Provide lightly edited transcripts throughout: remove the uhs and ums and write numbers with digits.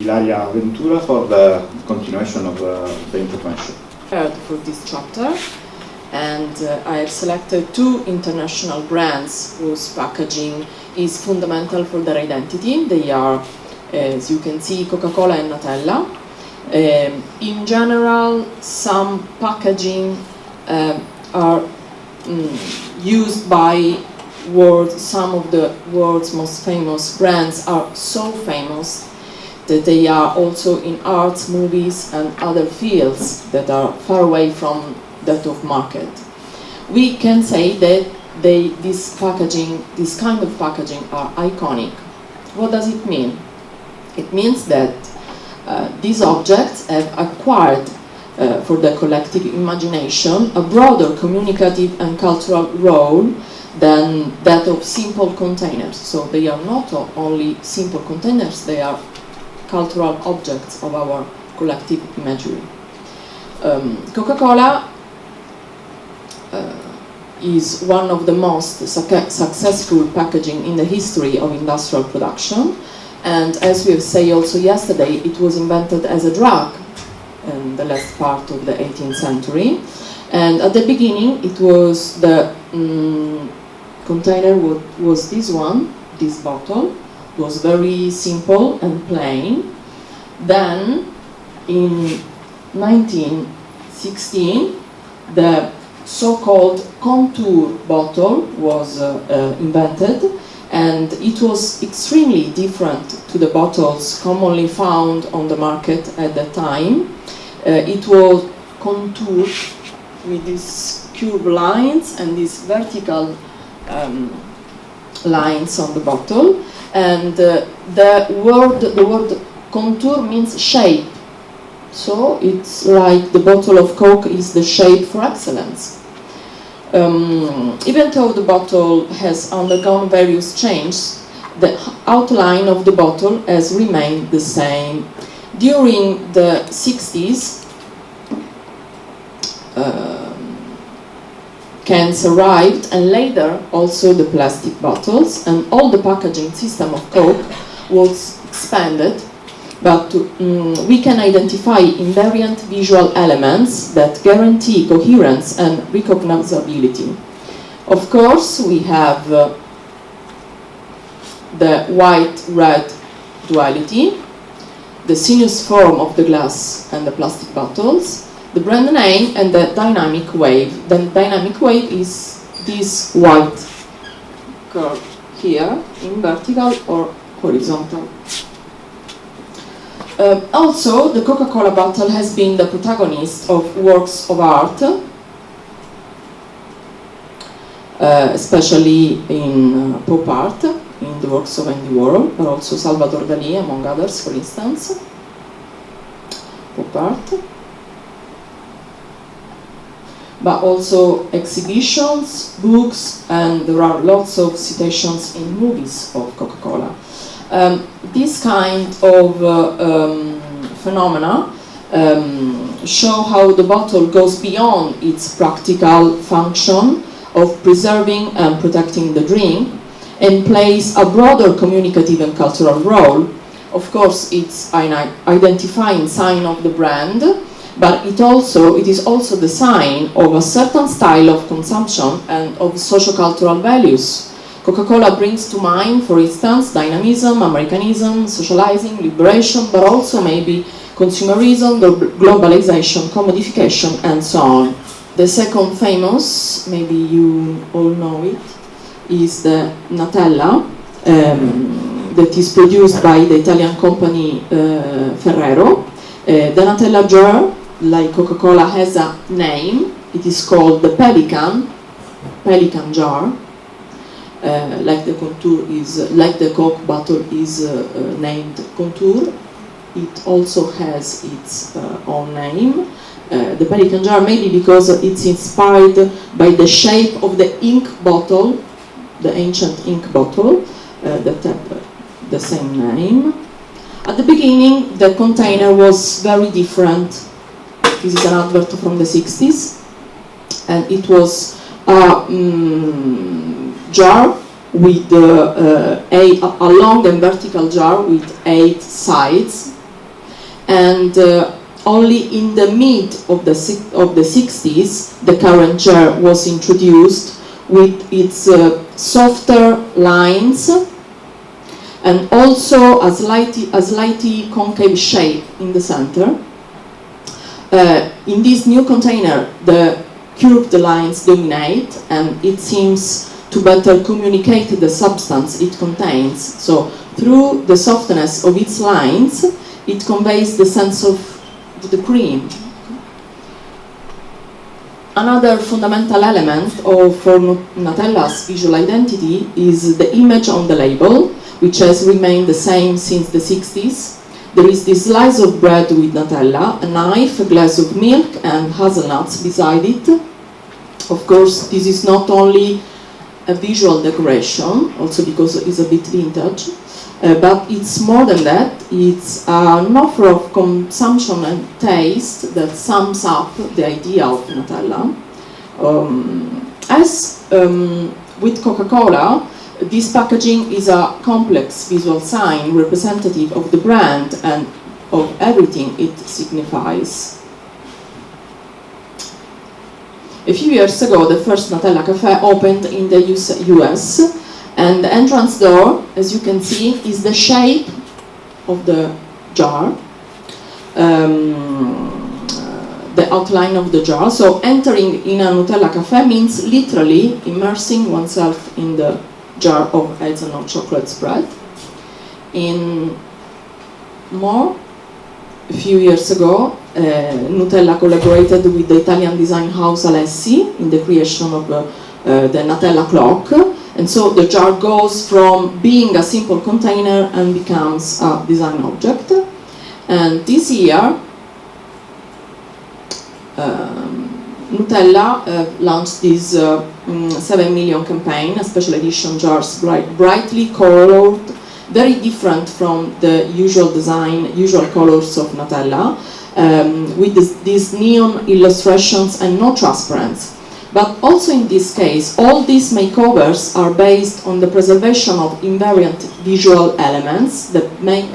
Ilaria Ventura for the continuation of the intervention. For this chapter, and I have selected two international brands whose packaging is fundamental for their identity. They are, as you can see, Coca-Cola and Nutella. In general, some packaging are used by some of the world's most famous brands are so famous that they are also in arts, movies, and other fields that are far away from that of market. We can say that this kind of packaging are iconic. What does it mean? It means that these objects have acquired for the collective imagination a broader communicative and cultural role than that of simple containers. So they are not only simple containers, they are cultural objects of our collective imagery. Coca-Cola is one of the most successful packaging in the history of industrial production, and as we said also yesterday, it was invented as a drug in the last part of the 18th century, and at the beginning it was the container was this one, this bottle. It was very simple and plain. Then in 1916 the so-called contour bottle was invented, and it was extremely different to the bottles commonly found on the market at that time. It was contoured with these curved lines and these vertical lines on the bottle, and the word contour means shape. So it's like the bottle of Coke is the shape for excellence. Even though the bottle has undergone various changes, the outline of the bottle has remained the same. During the 60s, cans arrived, and later also the plastic bottles, and all the packaging system of Coke was expanded, but we can identify invariant visual elements that guarantee coherence and recognizability. Of course, we have the white-red duality, the sinuous form of the glass and the plastic bottles, the brand name, and the dynamic wave. The dynamic wave is this white curve here in vertical or horizontal. Also, the Coca-Cola bottle has been the protagonist of works of art, especially in pop art, in the works of Andy Warhol, but also Salvador Dalí, among others, for instance. Pop art. But also exhibitions, books, and there are lots of citations in movies of Coca-Cola. This kind of phenomena show how the bottle goes beyond its practical function of preserving and protecting the drink and plays a broader communicative and cultural role. Of course, it's an identifying sign of the brand, but it is also the sign of a certain style of consumption and of socio-cultural values. Coca-Cola brings to mind, for instance, dynamism, Americanism, socializing, liberation, but also maybe consumerism, globalization, commodification, and so on. The second famous, maybe you all know it, is the Nutella, that is produced by the Italian company Ferrero. The Nutella jar, like Coca-Cola, has a name. It is called the Pelican jar. Like the contour is, like the Coke bottle is named contour, it also has its own name. The Pelican jar, maybe because it's inspired by the shape of the ink bottle, the ancient ink bottle, that had the same name. At the beginning, the container was very different. This is an advert from the 60s, and it was a jar with a long and vertical jar with 8 sides, and only in the mid of the 60s the current jar was introduced with its softer lines and also a slightly concave shape in the center. In this new container, the curved lines dominate, and it seems to better communicate the substance it contains. So through the softness of its lines, it conveys the sense of the cream. Another fundamental element for Nutella's visual identity is the image on the label, which has remained the same since the 60s. There is this slice of bread with Nutella, a knife, a glass of milk, and hazelnuts beside it. Of course, this is not only a visual decoration, also because it's a bit vintage, but it's more than that. It's an offer of consumption and taste that sums up the idea of Nutella. As with Coca-Cola, this packaging is a complex visual sign representative of the brand and of everything it signifies. A few years ago, the first Nutella cafe opened in the US, and the entrance door, as you can see, is the shape of the jar, the outline of the jar. So entering in a Nutella cafe means literally immersing oneself in the jar of hazelnut chocolate spread. A few years ago, Nutella collaborated with the Italian design house Alessi in the creation of the Nutella clock, and so the jar goes from being a simple container and becomes a design object. And this year, Nutella launched this 7 million campaign, a special edition jars, brightly colored, very different from the usual colors of Nutella, with these neon illustrations and no transparency. But also in this case, all these makeovers are based on the preservation of invariant visual elements that make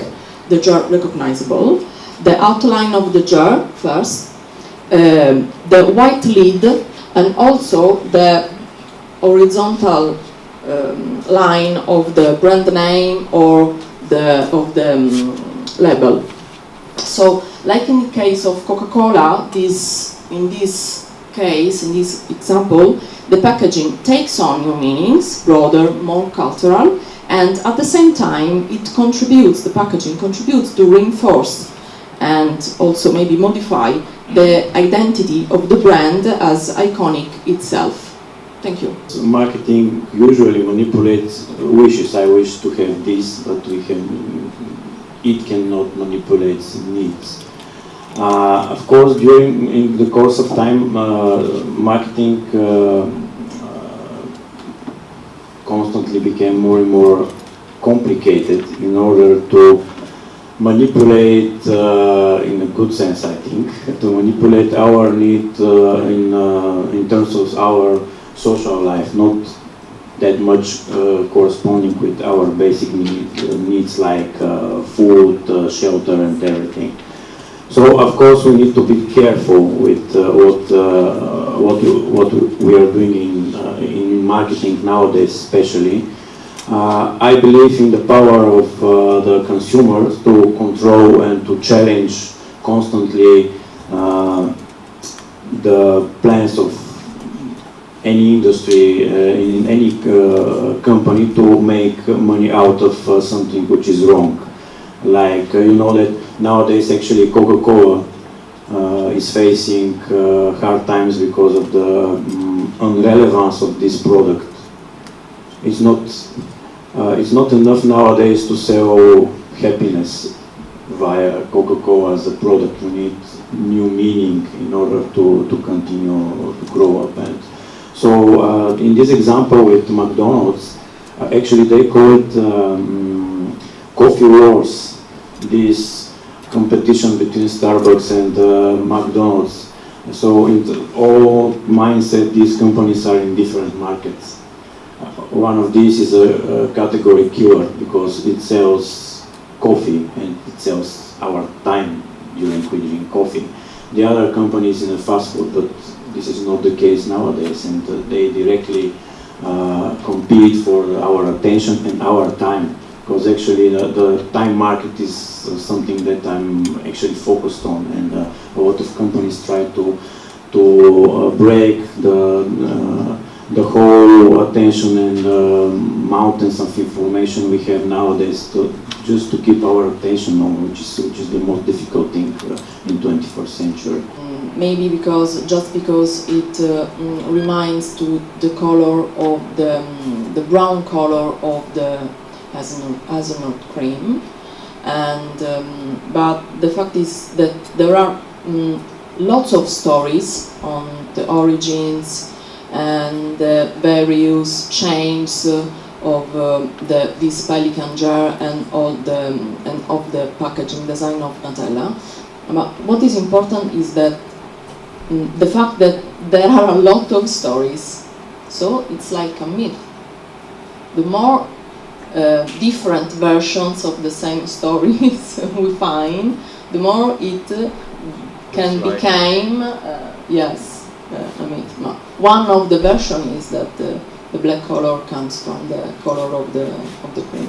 the jar recognizable. The outline of the jar first, the white lid, and also the horizontal line of the brand name or of the label. So, like in the case of Coca-Cola, in this example, the packaging takes on new meanings, broader, more cultural, and at the same time, the packaging contributes to reinforce and also maybe modify the identity of the brand as iconic itself. Thank you. So marketing usually manipulates wishes. I wish to have this, but it cannot manipulate needs. Of course, in the course of time, marketing constantly became more and more complicated in order to manipulate, in a good sense, I think, to manipulate our need in terms of our social life, not that much corresponding with our basic needs like food, shelter, and everything. So, of course, we need to be careful with what we are doing in marketing nowadays, especially. I believe in the power of the consumers to control and to challenge constantly the plans of any industry, in any company, to make money out of something which is wrong. Like, you know that nowadays actually Coca-Cola is facing hard times because of the irrelevance of this product. It's not enough nowadays to sell happiness via Coca-Cola as a product. We need new meaning in order to continue to grow up. And so in this example with McDonald's, actually they call it coffee wars, this competition between Starbucks and McDonald's. So in all mindset, these companies are in different markets. One of these is a category killer because it sells coffee and it sells our time during quitting coffee. The other companies in the fast food, but this is not the case nowadays, and they directly compete for our attention and our time, because actually the time market is something that I'm actually focused on, and a lot of companies try to break the whole attention and mountains of information we have nowadays just to keep our attention on, which is the most difficult thing in 21st century. Maybe just because it reminds to the color of the brown color of the hazelnut cream, and but the fact is that there are lots of stories on the origins and the various changes of this pelican jar and of the packaging design of Nutella. But what is important is that the fact that there are a lot of stories, so it's like a myth. The more different versions of the same stories we find, the more it can become a myth. One of the versions is that the black color comes from the color of the